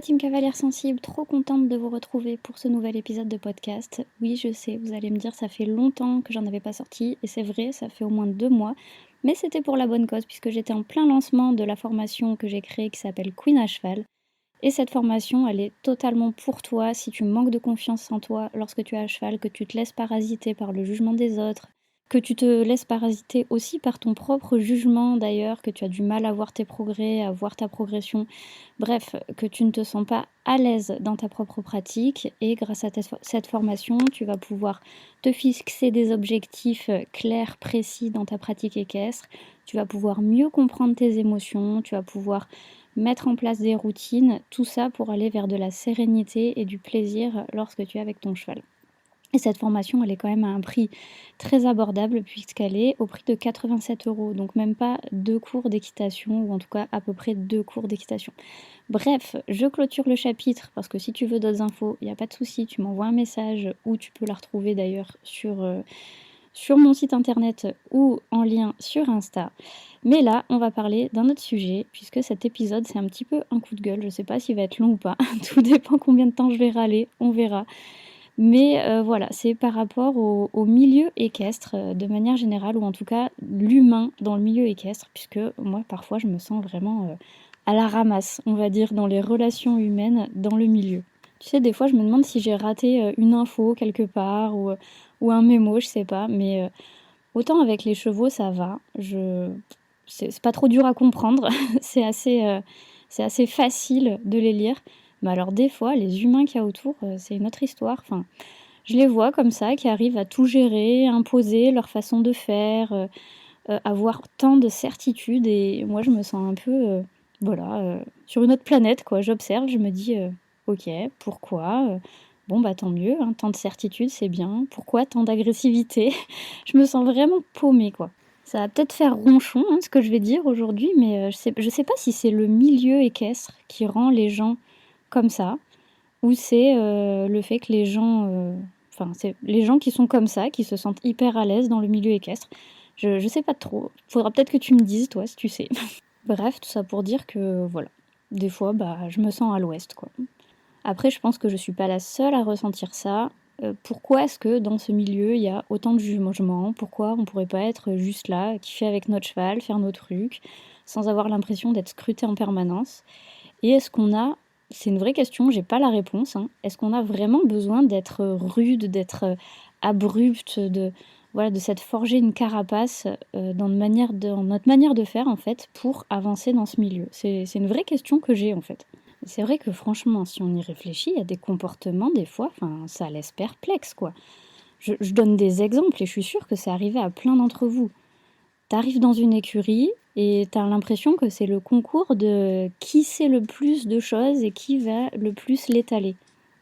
Team Cavalière Sensible, trop contente de vous retrouver pour ce nouvel épisode de podcast. Oui, je sais, vous allez me dire, ça fait longtemps que j'en avais pas sorti, et c'est vrai, ça fait au moins 2 mois, mais c'était pour la bonne cause, puisque j'étais en plein lancement de la formation que j'ai créée qui s'appelle Queen à cheval. Et cette formation, elle est totalement pour toi si tu manques de confiance en toi lorsque tu es à cheval, que tu te laisses parasiter par le jugement des autres, que tu te laisses parasiter aussi par ton propre jugement d'ailleurs, que tu as du mal à voir tes progrès, à voir ta progression. Bref, que tu ne te sens pas à l'aise dans ta propre pratique et grâce à cette formation, tu vas pouvoir te fixer des objectifs clairs, précis dans ta pratique équestre. Tu vas pouvoir mieux comprendre tes émotions, tu vas pouvoir mettre en place des routines, tout ça pour aller vers de la sérénité et du plaisir lorsque tu es avec ton cheval. Et cette formation, elle est quand même à un prix très abordable puisqu'elle est au prix de 87 €, donc même pas 2 cours d'équitation ou en tout cas à peu près 2 cours d'équitation. Bref, je clôture le chapitre parce que si tu veux d'autres infos, il n'y a pas de souci, tu m'envoies un message ou tu peux la retrouver d'ailleurs sur mon site internet ou en lien sur Insta. Mais là, on va parler d'un autre sujet, puisque cet épisode, c'est un petit peu un coup de gueule. Je sais pas s'il va être long ou pas. Tout dépend combien de temps je vais râler, on verra. Mais voilà, c'est par rapport au milieu équestre, de manière générale, ou en tout cas l'humain dans le milieu équestre, puisque moi, parfois, je me sens vraiment à la ramasse, on va dire, dans les relations humaines dans le milieu. Tu sais, des fois, je me demande si j'ai raté une info quelque part ou un mémo, je sais pas, mais autant avec les chevaux, ça va. C'est pas trop dur à comprendre. C'est assez facile de les lire. Mais alors, des fois, les humains qu'il y a autour, c'est une autre histoire. Enfin, je les vois comme ça, qui arrivent à tout gérer, imposer leur façon de faire, avoir tant de certitudes. Et moi, je me sens un peu, voilà, sur une autre planète, quoi. J'observe, je me dis, ok, pourquoi bon, bah tant mieux, hein, tant de certitudes, c'est bien. Pourquoi tant d'agressivité? Je me sens vraiment paumée, quoi. Ça va peut-être faire ronchon, hein, ce que je vais dire aujourd'hui, mais je sais pas si c'est le milieu équestre qui rend les gens comme ça, ou c'est le fait que les gens, enfin, c'est les gens qui sont comme ça, qui se sentent hyper à l'aise dans le milieu équestre. Je sais pas trop. Faudra peut-être que tu me dises, toi, si tu sais. Bref, tout ça pour dire que, voilà, des fois, bah, je me sens à l'ouest, quoi. Après, je pense que je suis pas la seule à ressentir ça. Pourquoi est-ce que dans ce milieu, il y a autant de jugements? Pourquoi on pourrait pas être juste là, kiffer avec notre cheval, faire nos trucs, sans avoir l'impression d'être scruté en permanence? Et est-ce qu'on a c'est une vraie question, j'ai pas la réponse, hein. Est-ce qu'on a vraiment besoin d'être rude, d'être abrupt, voilà, de s'être forgé une carapace dans notre manière de faire, en fait, pour avancer dans ce milieu? C'est une vraie question que j'ai, en fait. C'est vrai que franchement, si on y réfléchit, il y a des comportements, des fois, enfin, ça laisse perplexe, quoi. Je donne des exemples et je suis sûre que c'est arrivé à plein d'entre vous. T'arrives dans une écurie et t'as l'impression que c'est le concours de qui sait le plus de choses et qui va le plus l'étaler.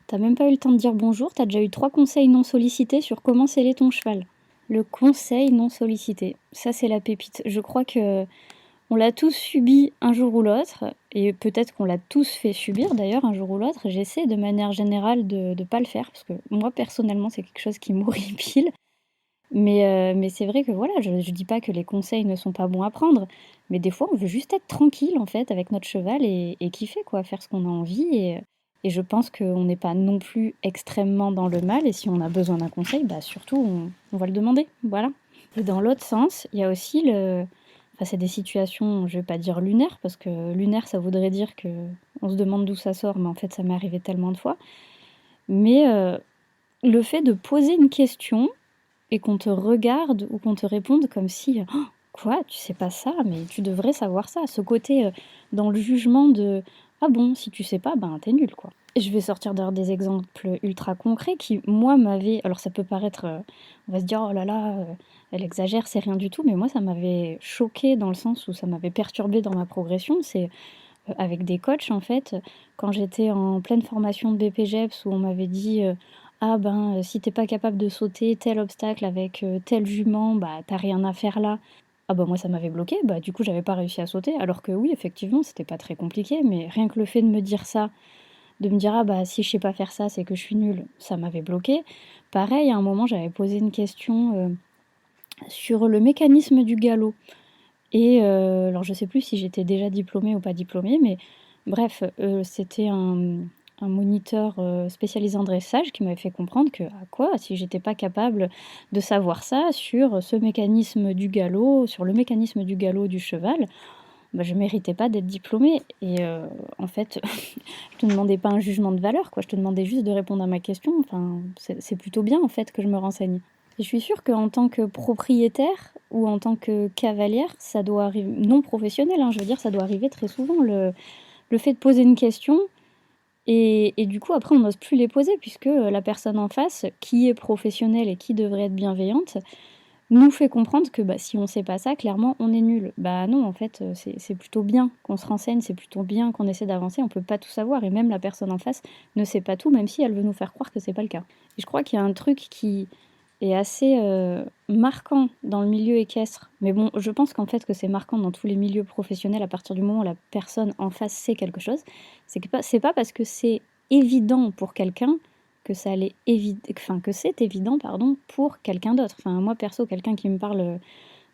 T'as même pas eu le temps de dire bonjour, t'as déjà eu 3 conseils non sollicités sur comment sceller ton cheval. Le conseil non sollicité, ça c'est la pépite. Je crois que on l'a tous subi un jour ou l'autre, et peut-être qu'on l'a tous fait subir d'ailleurs un jour ou l'autre. J'essaie de manière générale de ne pas le faire, parce que moi personnellement c'est quelque chose qui m'horripile. Mais c'est vrai que voilà, je dis pas que les conseils ne sont pas bons à prendre, mais des fois on veut juste être tranquille en fait avec notre cheval et kiffer quoi, faire ce qu'on a envie et je pense qu'on n'est pas non plus extrêmement dans le mal et si on a besoin d'un conseil, bah surtout on va le demander, voilà. Et dans l'autre sens, il y a aussi enfin c'est des situations, je vais pas dire lunaires parce que lunaire ça voudrait dire qu'on se demande d'où ça sort, mais en fait ça m'est arrivé tellement de fois. Mais le fait de poser une question et qu'on te regarde ou qu'on te réponde comme si «Oh, quoi? Tu sais pas ça? Mais tu devrais savoir ça». Ce côté, dans le jugement de «Ah bon? Si tu sais pas, ben, t'es nul, quoi». Et je vais sortir d'ailleurs des exemples ultra concrets qui, moi, m'avaient alors ça peut paraître, on va se dire: «Oh là là, elle exagère, c'est rien du tout», mais moi ça m'avait choquée dans le sens où ça m'avait perturbée dans ma progression. C'est, avec des coachs en fait, quand j'étais en pleine formation de BPGEPS où on m'avait dit, «Ah ben, si t'es pas capable de sauter tel obstacle avec, telle jument, bah, tu rien à faire là». Ah bah, moi ça m'avait bloquée, bah, du coup j'avais pas réussi à sauter alors que oui effectivement c'était pas très compliqué mais rien que le fait de me dire ça, de me dire: «Ah bah, si je sais pas faire ça, c'est que je suis nulle», ça m'avait bloquée. Pareil à un moment j'avais posé une question, sur le mécanisme du galop. Et alors je sais plus si j'étais déjà diplômée ou pas diplômée, mais Bref, c'était un moniteur, spécialisé en dressage qui m'avait fait comprendre que, si j'étais pas capable de savoir ça sur ce mécanisme du galop, sur le mécanisme du galop du cheval, bah, je méritais pas d'être diplômée et en fait, je te demandais pas un jugement de valeur, quoi, je te demandais juste de répondre à ma question. Enfin, c'est plutôt bien, en fait, que je me renseigne. Et je suis sûre qu'en tant que propriétaire ou en tant que cavalière, ça doit arriver non professionnel, hein, je veux dire, ça doit arriver très souvent le fait de poser une question et du coup, après, on n'ose plus les poser puisque, la personne en face, qui est professionnelle et qui devrait être bienveillante, nous fait comprendre que, bah, si on sait pas ça, clairement, on est nul. Bah, non, en fait, c'est plutôt bien qu'on se renseigne, c'est plutôt bien qu'on essaie d'avancer. On peut pas tout savoir et même la personne en face ne sait pas tout, même si elle veut nous faire croire que c'est pas le cas. Et je crois qu'il y a un truc qui est assez, marquant dans le milieu équestre, mais bon, je pense qu'en fait que c'est marquant dans tous les milieux professionnels à partir du moment où la personne en face sait quelque chose. C'est pas parce que c'est évident pour quelqu'un que ça l'est enfin, que c'est évident, pardon, pour quelqu'un d'autre. Enfin, moi perso, quelqu'un qui me parle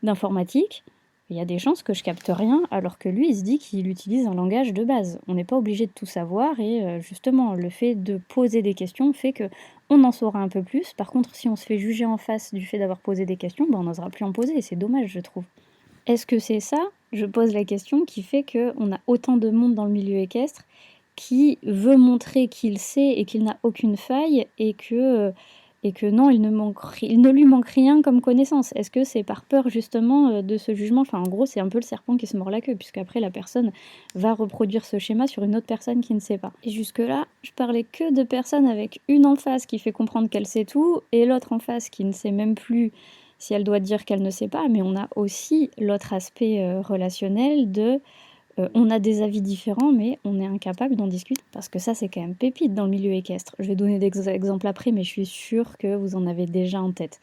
d'informatique, il y a des chances que je capte rien, alors que lui, il se dit qu'il utilise un langage de base. On n'est pas obligé de tout savoir et justement, le fait de poser des questions fait que on en saura un peu plus. Par contre, si on se fait juger en face du fait d'avoir posé des questions, ben, on n'osera plus en poser et c'est dommage, je trouve. Est-ce que c'est ça, je pose la question, qui fait qu'on a autant de monde dans le milieu équestre qui veut montrer qu'il sait et qu'il n'a aucune faille et que non, il ne lui manque rien comme connaissance? Est-ce que c'est par peur justement de ce jugement? Enfin, en gros, c'est un peu le serpent qui se mord la queue, puisqu'après la personne va reproduire ce schéma sur une autre personne qui ne sait pas. Et jusque-là, je parlais que de personnes avec une en face qui fait comprendre qu'elle sait tout et l'autre en face qui ne sait même plus si elle doit dire qu'elle ne sait pas, mais on a aussi l'autre aspect relationnel de on a des avis différents, mais on est incapable d'en discuter. Parce que ça, c'est quand même pépite dans le milieu équestre. Je vais donner des exemples après, mais je suis sûre que vous en avez déjà en tête.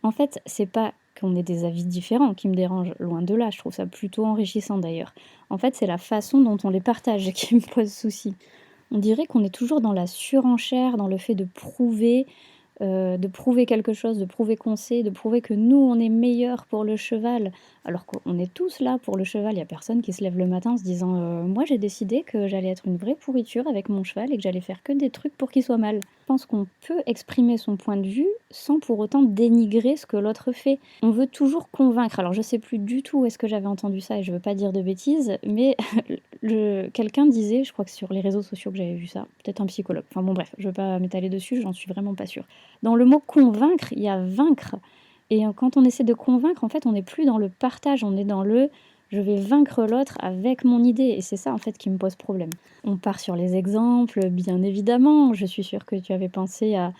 En fait, c'est pas qu'on ait des avis différents qui me dérange, loin de là. Je trouve ça plutôt enrichissant d'ailleurs. En fait, c'est la façon dont on les partage qui me pose souci. On dirait qu'on est toujours dans la surenchère, dans le fait de prouver quelque chose, de prouver qu'on sait, de prouver que nous, on est meilleurs pour le cheval, alors qu'on est tous là pour le cheval. Il y a personne qui se lève le matin en se disant moi j'ai décidé que j'allais être une vraie pourriture avec mon cheval et que j'allais faire que des trucs pour qu'il soit mal. Je pense qu'on peut exprimer son point de vue sans pour autant dénigrer ce que l'autre fait. On veut toujours convaincre. Alors je sais plus du tout où est-ce que j'avais entendu ça et je veux pas dire de bêtises, mais quelqu'un disait, je crois que sur les réseaux sociaux que j'avais vu ça, peut-être un psychologue, enfin bon bref, je veux pas m'étaler dessus, j'en suis vraiment pas sûre. Dans le mot convaincre, il y a vaincre. Et quand on essaie de convaincre, en fait, on n'est plus dans le partage, on est dans le je vais vaincre l'autre avec mon idée. Et c'est ça, en fait, qui me pose problème. On part sur les exemples, bien évidemment. Je suis sûre que tu avais pensé à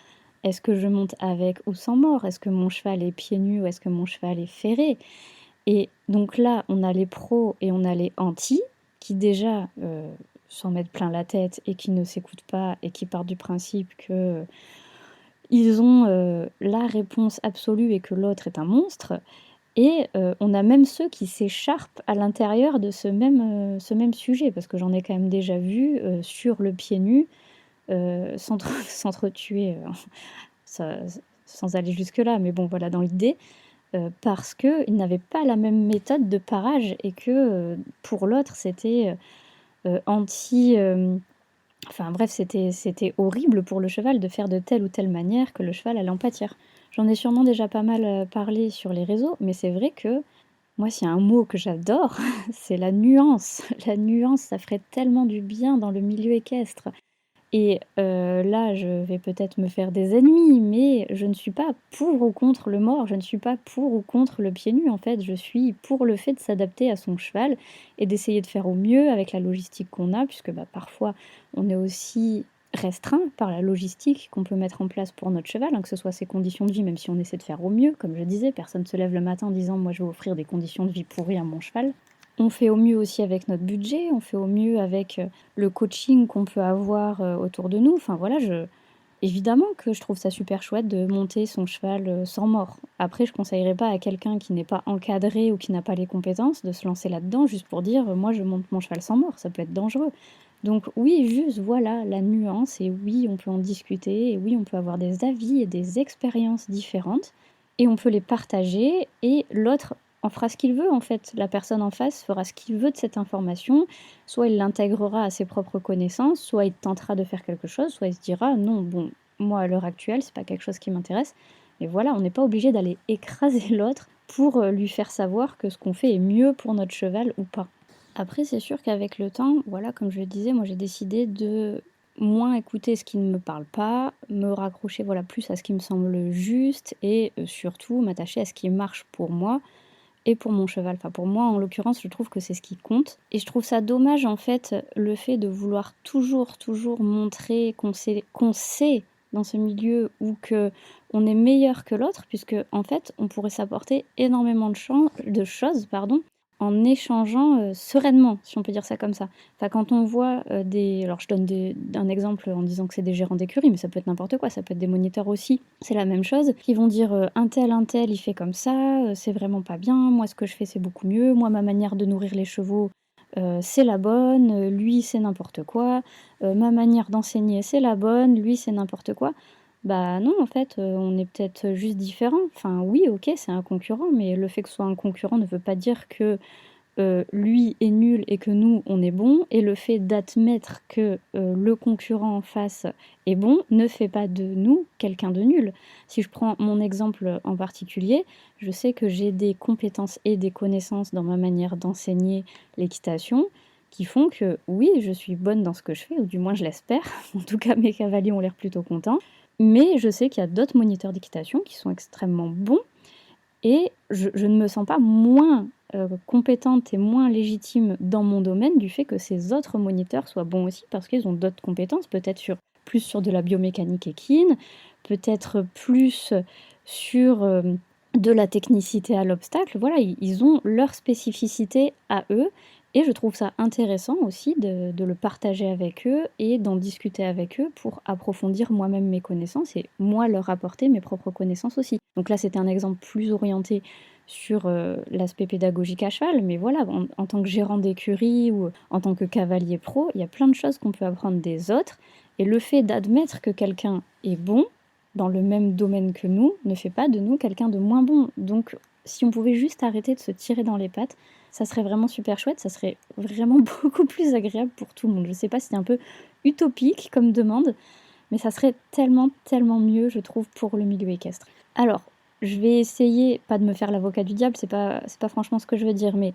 est-ce que je monte avec ou sans mort? Est-ce que mon cheval est pieds nus ou est-ce que mon cheval est ferré? Et donc là, on a les pros et on a les anti qui déjà s'en mettent plein la tête et qui ne s'écoutent pas et qui partent du principe que ils ont la réponse absolue et que l'autre est un monstre. Et on a même ceux qui s'écharpent à l'intérieur de ce même sujet, parce que j'en ai quand même déjà vu sur le pied nu s'entretuer, ça- sans aller jusque-là, mais bon, voilà, dans l'idée, parce qu'ils n'avaient pas la même méthode de parage et que pour l'autre, c'était anti. Enfin bref, c'était horrible pour le cheval de faire de telle ou telle manière que le cheval allait en pâtir. J'en ai sûrement déjà pas mal parlé sur les réseaux, mais c'est vrai que moi, s'il y a un mot que j'adore, c'est la nuance. La nuance, ça ferait tellement du bien dans le milieu équestre. Et là, je vais peut-être me faire des ennemis, mais je ne suis pas pour ou contre le mort, je ne suis pas pour ou contre le pied nu, en fait. Je suis pour le fait de s'adapter à son cheval et d'essayer de faire au mieux avec la logistique qu'on a, puisque bah, parfois on est aussi restreint par la logistique qu'on peut mettre en place pour notre cheval, hein, que ce soit ses conditions de vie, même si on essaie de faire au mieux, comme je disais, personne ne se lève le matin en disant moi je vais offrir des conditions de vie pourries à mon cheval. On fait au mieux aussi avec notre budget, on fait au mieux avec le coaching qu'on peut avoir autour de nous. Enfin voilà, évidemment que je trouve ça super chouette de monter son cheval sans mort. Après, je conseillerais pas à quelqu'un qui n'est pas encadré ou qui n'a pas les compétences de se lancer là-dedans juste pour dire moi je monte mon cheval sans mort, ça peut être dangereux. Donc oui, juste voilà la nuance et oui, on peut en discuter et oui, on peut avoir des avis et des expériences différentes et on peut les partager et l'autre en fera ce qu'il veut en fait. La personne en face fera ce qu'il veut de cette information. Soit il l'intégrera à ses propres connaissances, soit il tentera de faire quelque chose, soit il se dira: «Non, bon, moi à l'heure actuelle, c'est pas quelque chose qui m'intéresse». Et voilà, on n'est pas obligé d'aller écraser l'autre pour, lui faire savoir que ce qu'on fait est mieux pour notre cheval ou pas. Après, c'est sûr qu'avec le temps, voilà, comme je le disais, moi j'ai décidé de moins écouter ce qui ne me parle pas, me raccrocher voilà, plus à ce qui me semble juste et surtout m'attacher à ce qui marche pour moi et pour mon cheval. Enfin, pour moi, en l'occurrence, je trouve que c'est ce qui compte. Et je trouve ça dommage, en fait, le fait de vouloir toujours, toujours montrer qu'on sait dans ce milieu ou que on est meilleur que l'autre, puisque en fait, on pourrait s'apporter énormément de choses, pardon, en échangeant sereinement, si on peut dire ça comme ça. Enfin, quand on voit des... Alors, je donne un exemple en disant que c'est des gérants d'écurie, mais ça peut être n'importe quoi, ça peut être des moniteurs aussi, c'est la même chose, qui vont dire un tel, il fait comme ça, c'est vraiment pas bien, moi ce que je fais c'est beaucoup mieux, moi ma manière de nourrir les chevaux, c'est la bonne, lui c'est n'importe quoi, ma manière d'enseigner c'est la bonne, lui c'est n'importe quoi. Bah non, en fait, on est peut-être juste différents. Enfin oui, OK, c'est un concurrent, mais le fait que ce soit un concurrent ne veut pas dire que, lui est nul et que nous, on est bon. Et le fait d'admettre que, le concurrent en face est bon, ne fait pas de nous quelqu'un de nul. Si je prends mon exemple en particulier, je sais que j'ai des compétences et des connaissances dans ma manière d'enseigner l'équitation qui font que, oui, je suis bonne dans ce que je fais, ou du moins je l'espère. En tout cas, mes cavaliers ont l'air plutôt contents. Mais je sais qu'il y a d'autres moniteurs d'équitation qui sont extrêmement bons et je ne me sens pas moins compétente et moins légitime dans mon domaine du fait que ces autres moniteurs soient bons aussi parce qu'ils ont d'autres compétences, peut-être plus sur de la biomécanique équine, peut-être plus sur de la technicité à l'obstacle. Voilà, ils ont leur spécificité à eux et je trouve ça intéressant aussi de le partager avec eux et d'en discuter avec eux pour approfondir moi-même mes connaissances et moi leur apporter mes propres connaissances aussi. Donc là, c'était un exemple plus orienté sur l'aspect pédagogique à cheval, mais voilà, en tant que gérant d'écurie ou en tant que cavalier pro, il y a plein de choses qu'on peut apprendre des autres. Et le fait d'admettre que quelqu'un est bon dans le même domaine que nous ne fait pas de nous quelqu'un de moins bon. Donc si on pouvait juste arrêter de se tirer dans les pattes, ça serait vraiment super chouette, ça serait vraiment beaucoup plus agréable pour tout le monde. Je sais pas si c'est un peu utopique comme demande, mais ça serait tellement, tellement mieux, je trouve, pour le milieu équestre. Alors, je vais essayer, pas de me faire l'avocat du diable, c'est pas franchement ce que je veux dire, mais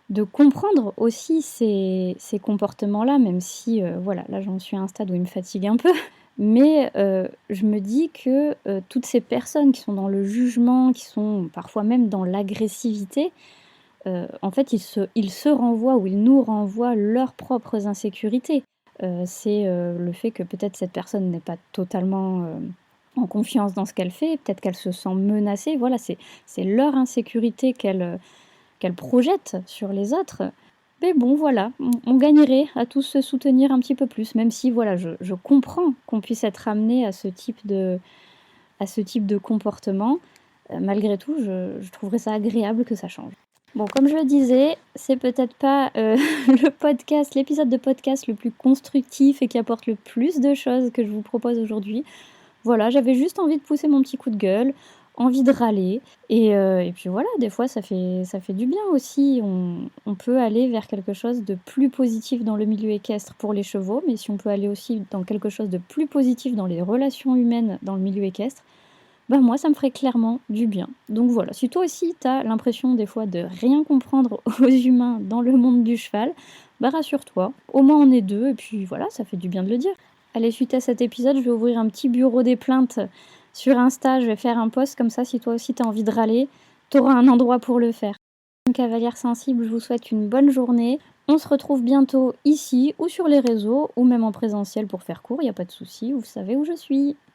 de comprendre aussi ces comportements-là, même si, voilà, là j'en suis à un stade où ils me fatiguent un peu. Mais je me dis que toutes ces personnes qui sont dans le jugement, qui sont parfois même dans l'agressivité, en fait, ils se renvoient ou ils nous renvoient leurs propres insécurités. C'est le fait que peut-être cette personne n'est pas totalement en confiance dans ce qu'elle fait, peut-être qu'elle se sent menacée. Voilà, c'est leur insécurité qu'elle projette sur les autres. Mais bon, voilà, on gagnerait à tous se soutenir un petit peu plus, même si voilà, je comprends qu'on puisse être amené à ce type de comportement. Malgré tout, je trouverais ça agréable que ça change. Bon, comme je le disais, c'est peut-être pas l'épisode de podcast le plus constructif et qui apporte le plus de choses que je vous propose aujourd'hui. Voilà, j'avais juste envie de pousser mon petit coup de gueule, envie de râler. Et puis voilà, des fois ça fait du bien aussi. On peut aller vers quelque chose de plus positif dans le milieu équestre pour les chevaux, mais si on peut aller aussi dans quelque chose de plus positif dans les relations humaines dans le milieu équestre, bah moi ça me ferait clairement du bien. Donc voilà, si toi aussi t'as l'impression des fois de rien comprendre aux humains dans le monde du cheval, bah rassure-toi, au moins on est deux et puis voilà, ça fait du bien de le dire. Allez, suite à cet épisode, je vais ouvrir un petit bureau des plaintes sur Insta, je vais faire un post comme ça, si toi aussi t'as envie de râler, t'auras un endroit pour le faire. Cavalière sensible, je vous souhaite une bonne journée. On se retrouve bientôt ici ou sur les réseaux ou même en présentiel pour faire court, il n'y a pas de souci, vous savez où je suis.